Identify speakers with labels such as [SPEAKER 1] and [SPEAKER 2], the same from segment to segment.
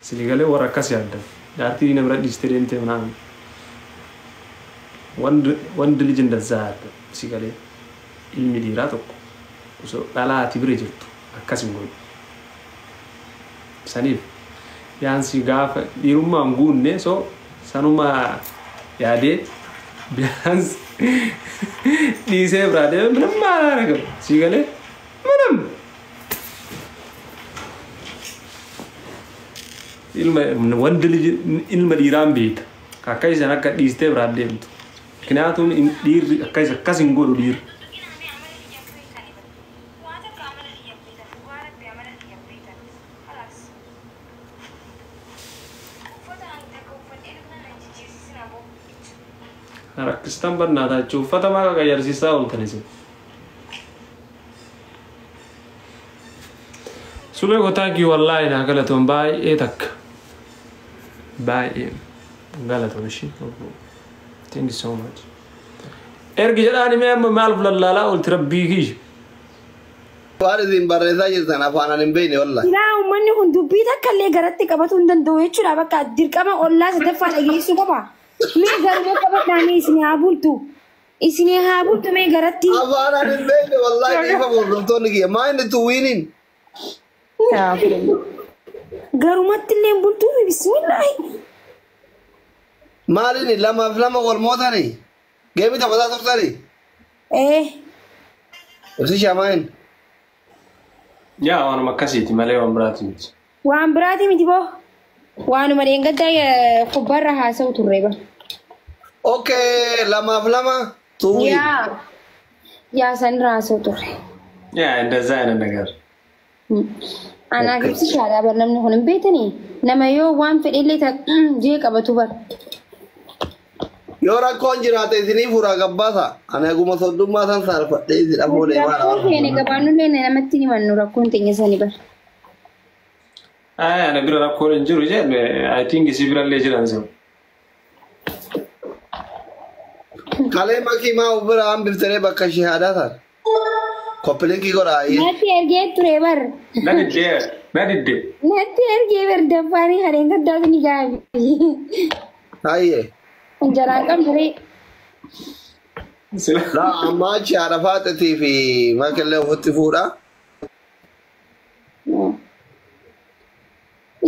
[SPEAKER 1] Siligalee warra akkas yaaddan. Jaartii nama radhiistee deemtee manaan. Wandi lijinda zaadda siligalee ilmi dhiiraa tokko osoo dhalaati bira jirtu akkas hin godhu. Saniif yaansi gaafa dhiirummaan guunne so sanuma yaadee biyaansi dhiisee biraa deeme minam maalaa argamu siligalee minam. Ilma dhiiraan beekta akka isaan akka dhiistee biraa deemtu kanaatuun dhiirri akkas hin godhu dhiirri. Rakkistaan barnaataa jechuun uffata maa qayyarsiisaa ooltanis. Sulee gotaakii wallaahi naa galatoon baay'ee takka. Baay'ee galatoon ishii. Thank you so much. Ergi jedhaani mee amma maal fulallaalaa oolti rabbii kiyya.
[SPEAKER 2] Waan isin barreessaa jirtan afaan hin beekne wallaahi.
[SPEAKER 3] Silaa uummanni kun dubbii takka illee garatti qabatu hin danda'u jechuudha bakka dirqama ollaa sadaffaa dhageessuu qaba. Mee garuu qabadhaanii isin haa bultu. Isin haa bultu mee garatti.
[SPEAKER 2] Afaan hin beekne wallaahi dhiifa hordoftoonni kiyya maa inni tuwwiiniin.
[SPEAKER 3] Garumatti illee bultuu fi bismillaahi.
[SPEAKER 2] Maaliin lamaaf lama wal mootanii? Geemi taphataa turtanii? Ibsi shaamaa'in.
[SPEAKER 1] Yaa waanuma akkasiiti malee waan biraati miti.
[SPEAKER 3] Waan biraati miti boo. Waanuma dheengaddaa kubbarra haasa'u turre ba.
[SPEAKER 2] Okay, lamaaf lama tuwwi.
[SPEAKER 3] Yaa sanirra haasa'u turre.
[SPEAKER 1] Yaa እንደዛ አይነት ነገር.
[SPEAKER 3] Ana gibsi shaada bar namni kun hin beekanii nama yoo waan fedhellee jee qabatu bar.
[SPEAKER 2] Yoo rakkoon jiraate isinii furaa gabbaasa. Ani aguma soddummaa san saalfadhee isin afoolee waan
[SPEAKER 3] Rakkoon keenya gabaanullee namatti ni mannu rakkoon teenya sani bar.
[SPEAKER 1] Ana bira rakkoon hin jiru jee I think isi birallee jiran sun.
[SPEAKER 2] Kalee makii maa bira hambiftanee bakka shahaadaa taate. Koppilinki godhaayi.
[SPEAKER 3] Natti ergee ture bar.
[SPEAKER 1] Nadidde.
[SPEAKER 3] Natti ergee bar dabbaanii hareen gaddaatu ni gaabi.
[SPEAKER 2] Hayyee.
[SPEAKER 3] Injaraan qabduree.
[SPEAKER 2] Laa ammaa achi haadha faaxatii fi makallee ofitti fuudhaa.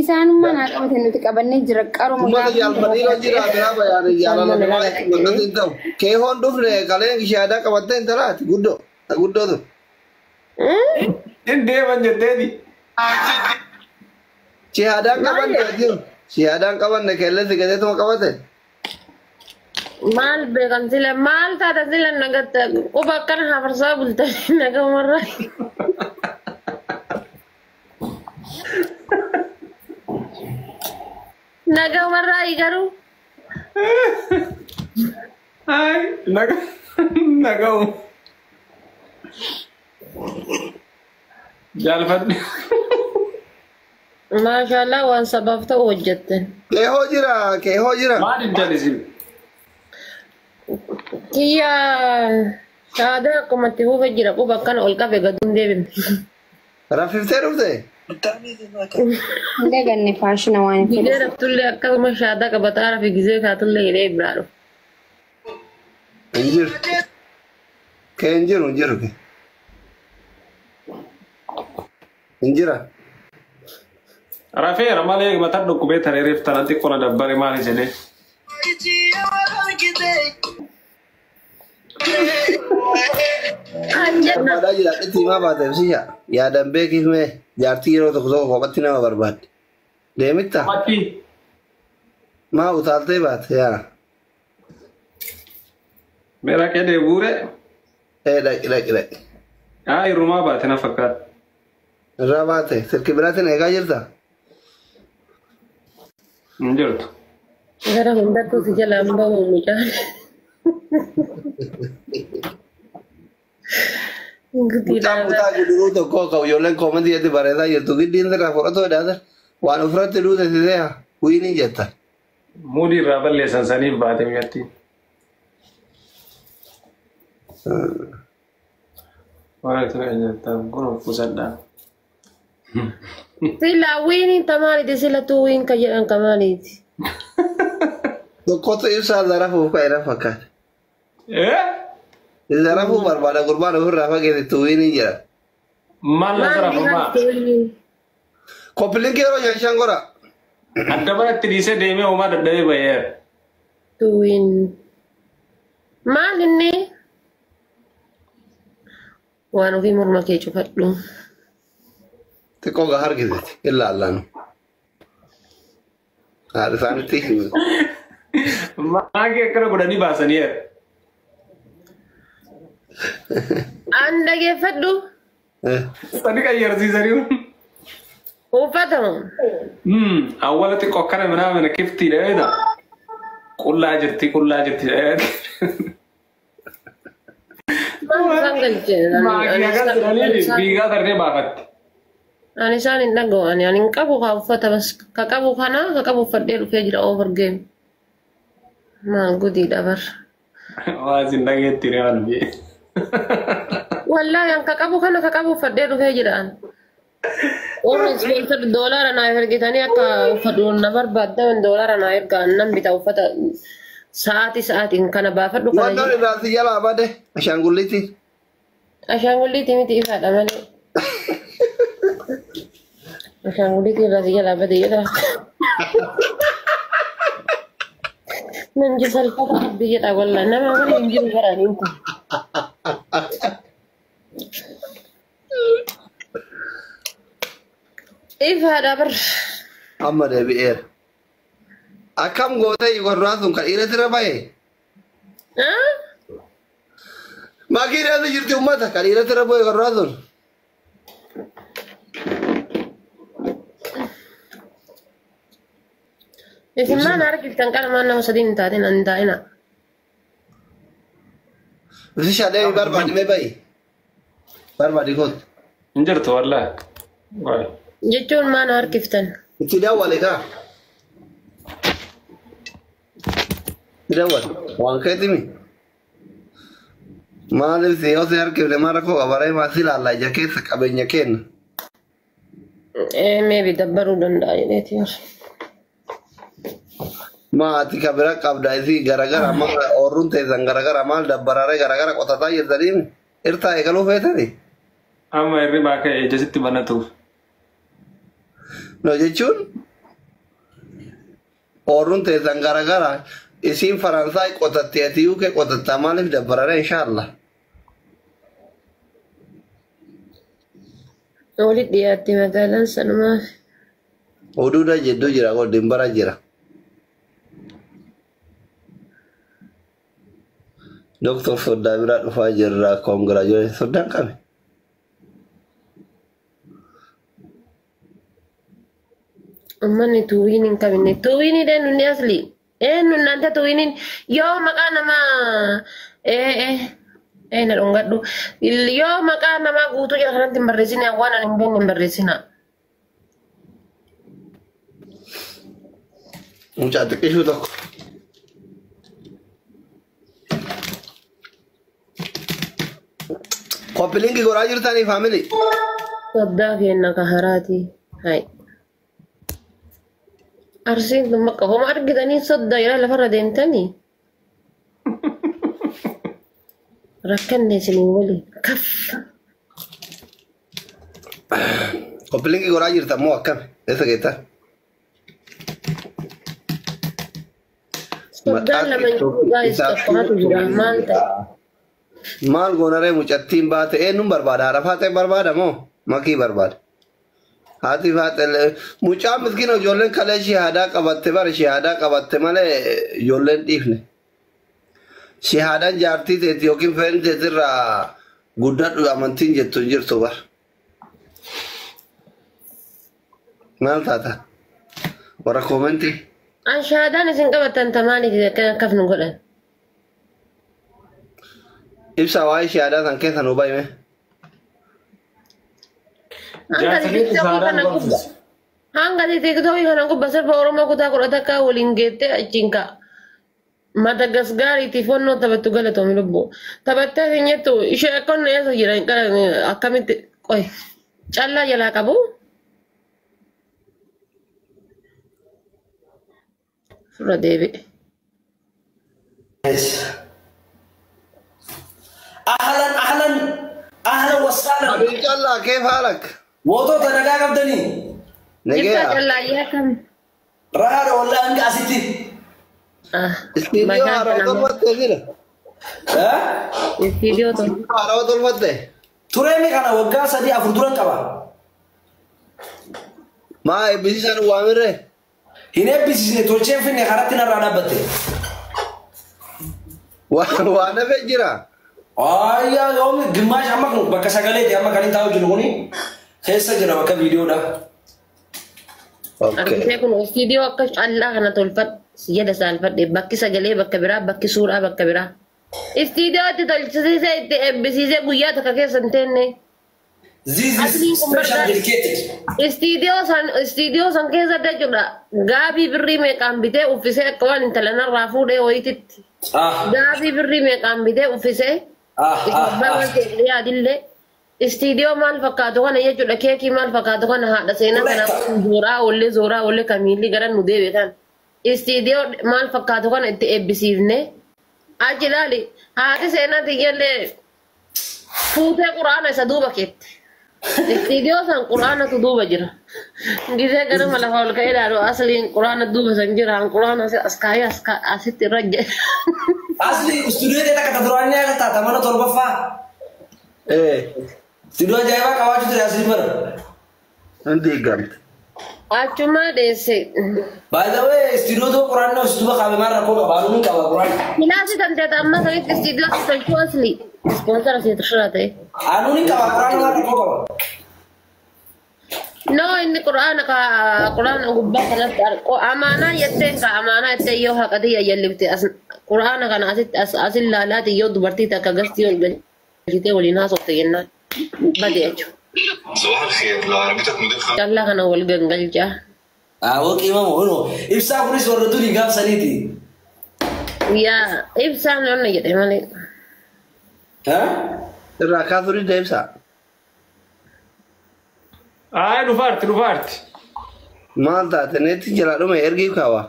[SPEAKER 3] Isaanummaa naa qabatan nuti qabannee jira qaruma
[SPEAKER 2] Ummata jaalfadhiiroo jiraate naa bayaane jaalala namaa itti makkatti hin ta'u. Kee hoon dhufne kaleen shahaadaa qabattee hin talaati guddootu.
[SPEAKER 1] Deeman jetteeti.
[SPEAKER 2] Shahaadaan qabanne jiru. Shahaadaan qabanne keellesi gazeetuma qabate.
[SPEAKER 4] Maal beekan sila maal taata sila nagatta quba akkana hafarsaa bultan nagamarraa. Nagamarraa garuu.
[SPEAKER 1] Ay, nagau. Jaalfadhe.
[SPEAKER 4] Maashaallah waan sabaaf ta'u hojjetten.
[SPEAKER 2] Kee hoo jira.
[SPEAKER 1] Maal hin isin?
[SPEAKER 4] Kiyya shahaadaa akkumatti fuufe jira quba akkana ol qabe gaduun deebine.
[SPEAKER 2] Raffiftee dhufte?
[SPEAKER 3] hin daganne faashina waan hin
[SPEAKER 4] Gizee raftullee akkasuma shahaadaa qabataa rafi gizee kaatullee hidhee biraa dhufu.
[SPEAKER 2] Hin jiru. Kee hin jiru kee. Hin jira.
[SPEAKER 1] Rafeera malee mata dhukkubee tareereef tanatti qola dabbare maali jedhee.
[SPEAKER 2] Barbaadaa jiraadhetti himaa baateef siya yaadan beekiif mee jaartii yeroo tokko tokko kophatti nama barbaadde. Deemitta?
[SPEAKER 1] Matti.
[SPEAKER 2] Maa utaaltee baate yaa.
[SPEAKER 1] Meera kee deebuure.
[SPEAKER 2] Dhaqi.
[SPEAKER 1] Irrumaa baate na fakkaata.
[SPEAKER 2] Irraa baate silki biraatiin eegaa jirta?
[SPEAKER 1] Hin jirtu.
[SPEAKER 4] Gara hundattuu si jala hin bahu mucaan.
[SPEAKER 2] Mucaa guduruu tokko qabu ijoolleen koomantii jetti bareedaa jirtu giddiin irraa fudhatoo dhaata waan ofirratti duute sisee wiiniin jetta.
[SPEAKER 1] Muudii irraa balleessan saniif baate mi'atti. Waan itti jettan kun uffusadhaa.
[SPEAKER 4] Sila wini tamali sila tuwing kajian kamali.
[SPEAKER 2] Tokkotu ibsaa zarafuu ka'eera fakkaata. Zarafuu barbaada gurbaan ofirraa fageesse tuwiin jira.
[SPEAKER 1] Maal na zarafu maa?
[SPEAKER 2] Koppilinkii yeroo nyaachishaan gora.
[SPEAKER 1] Adda baratti dhiisee deemee uumaa dadhabee bayeera.
[SPEAKER 4] Tuwin. Maal inni? Waan ofii morma kee cufadhu.
[SPEAKER 2] Xiqqoo gaa harkiseti ilaallaan. Haadha isaanitti himu.
[SPEAKER 1] Maakii akkana godhanii baasaniiru.
[SPEAKER 4] An dhageeffadhu.
[SPEAKER 1] Sadi qayyarsiisanii.
[SPEAKER 4] Uffatamu.
[SPEAKER 1] Awwaala xiqqoo akkana mana kiftiidha jedha. Qullaa jirti. Maakii agarsiisanii biigaa tarree baafatti.
[SPEAKER 4] Ani isaan hin dhaga'u. Ani hin qabu kaa uffata bas. Ka qabu kana ka qabu uffadhee dhufee jira over game. Maal gudiidha bar.
[SPEAKER 1] Waa isin dhageetti re'aan biyye.
[SPEAKER 4] Wallahi an ka qabu kana ka qabu uffadhee dhufee jira. Ormi sponsor $1 naaf ergitanii akka uffadhu na barbaaddan $1 naaf ergaan nan bita uffata sa'aatiin kana baafadhu kana.
[SPEAKER 2] Wantoonni irraasi jalaa bade ashaangulliitti.
[SPEAKER 4] Ashaangulliitti miti ifaadha malee. Ashaangulliitti irraasi jalaa bade jedha. Nan jisalfata biyya walla nama waliin jiru baraniin kun. Ifaadha bar.
[SPEAKER 2] Amma deebi'eera. Akkam gootee warraa sun kan dhiirati irra bahe. Maakii dhiirati jirti uummata kan dhiirati irra bahe warraa sun.
[SPEAKER 4] Isin maan argiftan kana maan nama sadii hin taatin an taa'ina.
[SPEAKER 2] Bisi shaadee barbaadimee bahi. Barbaadi kooti.
[SPEAKER 1] Hin jirtu wallaahi.
[SPEAKER 4] Jechuun maan harkiftan.
[SPEAKER 2] Itti daawwale kaa. Itti daawwale. Waan keetimi. Maaliif si yoo si harkifne maal rakkoo qabaree maasii ilaallaa ija keessa qabeenya kenna.
[SPEAKER 4] Meebi dabbaruu danda'a jedheeti yor.
[SPEAKER 2] Maati kabira qabda isii garagara maal oorruun teessan garagara maal dabbararee garagara qotataa jirtaniin irtaa eegaluu feetanii.
[SPEAKER 1] Amma irri baaka ejasitti banatuuf.
[SPEAKER 2] No jechuun oorruun teessan garagara isiin Faransaay qotattee ati UK qotattaa maaliif dabbararee inshaallah.
[SPEAKER 4] Walitti dhiyaatte magaalaan sanumaaf.
[SPEAKER 2] Oduudha jidduu jira godin bara jira. Doktor Soddaa biraa dhufaa jirra koongiraajulee soddaan qabe.
[SPEAKER 4] Ummanni tuwiin hin qabne. Tuwiin ideen nunni asli. Nun nanta tuwiin yoo maqaa namaa na dhungadhu. Yoo maqaa namaa guutuu jira kanatti hin barreessine waan ani hin beekne hin barreessina.
[SPEAKER 2] Mucaa xiqqishuu tokko. Koppilinki godhaa jirtanii faamilii.
[SPEAKER 4] Soddaa kenna ka haraati. Hai. Arsiin kun bakka homa argitanii soddaa jala lafarra deemtanii. Rakkanne isiniin waliin. Kaf.
[SPEAKER 2] Koppilinki godhaa jirtan moo akkami? Eessa geettaa?
[SPEAKER 4] Soddaan lama guys tokkotu jira maal ta'e?
[SPEAKER 2] Maal goonaree mucattiin baate eenyuun barbaada? Haadha faatee barbaada moo makii barbaada? Haati faatee mucaan miskiina ijoolleen kalee shahaadaa qabatte bara shahaadaa qabatte malee ijoolleen dhiifne. Shahaadaan jaartii teeti yookiin feen teetirraa guddadhu amantiin jettu hin jirtu bara. Maal taata? Warra koomentii?
[SPEAKER 4] An shahaadaan isin qabattan tamaaliif akkaf nu godhan?
[SPEAKER 2] Ibsa waa'ee shahaadaa san keessa nu bahime.
[SPEAKER 4] Hanga tiktokii kana gubba sirba Oromoo kutaa 10 waliin geettee achiin ka'a. Madagasgaariitiif onnoo taphattu galatoomi lubbuu. Taphattee keenyattu ishee akkonna eessa jira akkamitti qoy callaa jalaa qabu Surra deebi'e.
[SPEAKER 5] أهلا أهلا أهلا وسهلا
[SPEAKER 2] إن شاء الله كيف حالك؟
[SPEAKER 5] موضوع تنقاق بدني
[SPEAKER 4] Ibsaa
[SPEAKER 2] نجيها
[SPEAKER 4] callaa yaa kam?
[SPEAKER 5] رهار ولا أنك أسيتي
[SPEAKER 2] استديو
[SPEAKER 4] Magaan
[SPEAKER 2] هارو
[SPEAKER 4] kana
[SPEAKER 2] طول فتة كده
[SPEAKER 5] ها
[SPEAKER 4] istiidiyoo ta'u.
[SPEAKER 2] هارو طول فتة
[SPEAKER 5] تريني كان وقع سدي أفردوران كبا
[SPEAKER 2] ما بيسان وامره
[SPEAKER 5] هنا بيسيني تولشين فيني خرطنا رانا بتي
[SPEAKER 2] وانا فجرا
[SPEAKER 5] يا يوم جماش أما بكا سجلت أما كان تاو جنوني خيسة جنا بكا فيديو ده
[SPEAKER 2] اوكي
[SPEAKER 4] Argisee kun istiidiyoo akka callaa kana tolfadhu jala saalfadhe bakki sagalee bakka biraa bakki suuraa bakka biraa. Istiidiyootti tolchisiisee itti eebbisiisee guyyaa takka keessa hin teenne.
[SPEAKER 5] This is special dedicated
[SPEAKER 4] Istiidiyoo san keessa jechuudha. Gaabii birrii meeqaan bitee uffisee akka waan intala narraa fuudhee wayititti. Gaabii birrii meeqaan bitee uffisee. Yaadillee. Istiidiyoo maal fakkaatu kana jechuudha. Keekii maal fakkaatu kana haadha seenaa kana zooraa ollee kamiilli gara nu deebitan. Istiidiyoo maal fakkaatu kana itti eebbisiifne. Achi ilaali haati seenaa tiyyallee fuutee quraana isa duuba keette. Istiidiyoo san quraanatu duuba jira. Gisee ganama lafa ol ka'ee ilaalu asliin quraana duuba san jira. Quraana as kaayee asitti irra jira.
[SPEAKER 5] Asli istiidiyoo ta'e takka duraanii akka taata mana torbaffaa. Istiidiyoo ajaa'ibaa qabaachuu ture asli bara.
[SPEAKER 2] عندي قمت
[SPEAKER 4] Achuma deesse.
[SPEAKER 5] By the way, istiidiyoo ta'uu quraanni istiidiyoo qabe maal rakkoo qaba anuun qaba quraanni.
[SPEAKER 4] Kilaasii kan ta'e amma sanitti istiidiyoo tolchuu asli. Ispoonsara seetirraa ta'e.
[SPEAKER 5] Anuun qaba quraanni maal rakkoo qaba.
[SPEAKER 4] No, inni quraana gubbaa kanatti amaanaa jetteen ka amaanaa jettee yoo haqatee yayyallifte quraana kana asin laalaati yoo dubartii takka gastii ol galchitee waliin haasofte jennaan bade jechuudha.
[SPEAKER 6] صباح الخير لو عربيتك مضيفة
[SPEAKER 4] Callaa kana wal gangalchaa.
[SPEAKER 5] Ookii mama hono ibsaa kunis warra durii gaafsaniiti.
[SPEAKER 4] Yaa ibsaan onna jedhe malee.
[SPEAKER 2] الراكاثوري ديبسا
[SPEAKER 1] dhufaarti
[SPEAKER 2] مال تاتي نيتي جلالو ما يرقي كاوا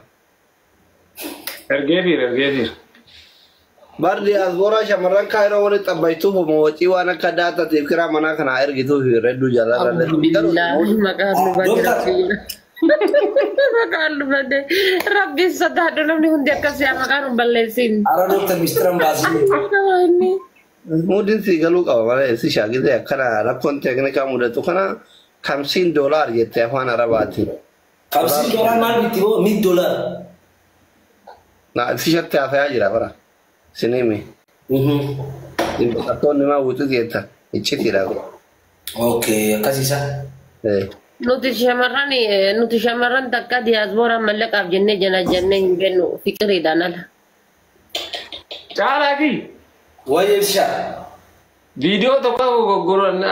[SPEAKER 1] ergeefiir
[SPEAKER 2] بردي أزبورا شمران كايرو ولي تبايتو فموتي وانا كداتا تذكرا منا كنا يرقيتو في ردو جلالة
[SPEAKER 4] Alhamdulillah maqaan nu badee maqaan nu badee rabbiin sodaadhu namni hundi akkas yaa maqaan nu balleessin.
[SPEAKER 5] Ara Dr. Mistiran Baasii.
[SPEAKER 2] مودين سيغلو كاوا مالا اسي شاكي زي كنا ركون تكنيكا مودتو كنا $50 جتة فانا رباتي
[SPEAKER 5] $50 maal bitti boo $100.
[SPEAKER 2] نا اسي شتة افيا جرا برا سينيمي إن بكتون نما وتو جيتا إتشتي راغو
[SPEAKER 5] Okay, akkasiisa.
[SPEAKER 4] Nuti shamarran takka diyaasbooraan mallaqaaf jennee jennee hin bennu fiqiriidhaan ala.
[SPEAKER 1] Caalaa
[SPEAKER 5] Wayya ibshaa.
[SPEAKER 1] viidiyoo tokko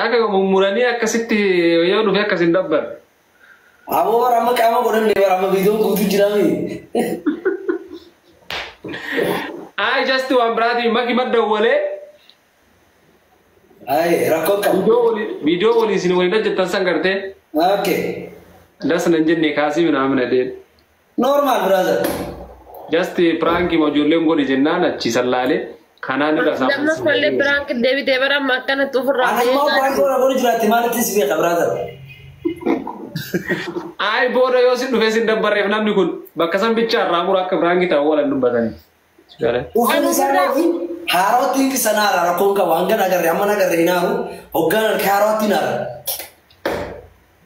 [SPEAKER 1] akka mummuranii akkasitti yoo dhufe akkasin dabbar.
[SPEAKER 5] Ammoo bara amma qaama godhanne bara amma viidiyoon guutuu jiraami.
[SPEAKER 1] Just waan biraatiin maqi madda walee
[SPEAKER 5] Rakkoo qabu.
[SPEAKER 1] viidiyoo waliin isin waliin hojjettan san gartee
[SPEAKER 5] Okay.
[SPEAKER 1] dasna jenne kaasii minaamin adeen.
[SPEAKER 5] Normal brother.
[SPEAKER 1] Just pranki ma ijoolleen godhi jennaan achi sallaalee kanaan irra isaa.
[SPEAKER 4] Lammas mallee biraan deebitee bara amma akkanatti ofirraa
[SPEAKER 5] Anammoo pranki godha jiraatti maalitti si beeka brother.
[SPEAKER 1] Booda yoo sin dhufee sin dabbarreef namni kun bakka san bichaa irraa mura akka pranki ta'u walan dubbatanii.
[SPEAKER 5] Uffanni isaa haarootti hinki sanaara rakkoon qabu hanga nagarre amma nagarre hinaaru hoggaan harka haarootti naara.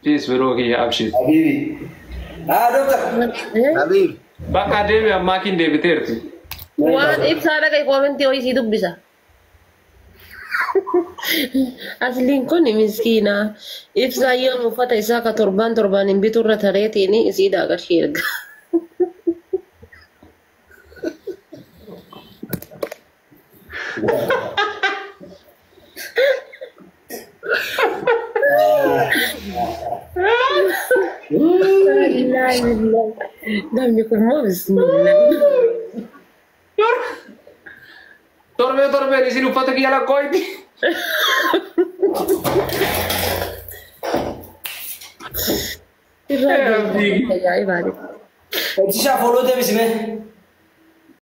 [SPEAKER 1] Peace biroo kiyya abshir.
[SPEAKER 5] Habibi. Doctor.
[SPEAKER 2] حبيب
[SPEAKER 1] Bakka deebi ammaa kin deebiteerti.
[SPEAKER 4] waan ibsaa dhagaye koomentii ho'isii dubbisa. Asliin kun miskiina ibsaa yoo uffata isaa ka torbaan hin biturra tareetiin isii daagarshee erga. Namni kun moo bismillah.
[SPEAKER 1] Torbeen isin uffata kiyya lakkooyti.
[SPEAKER 4] Irraa ajaa'ibaadha.
[SPEAKER 5] Etisha follow deebisime.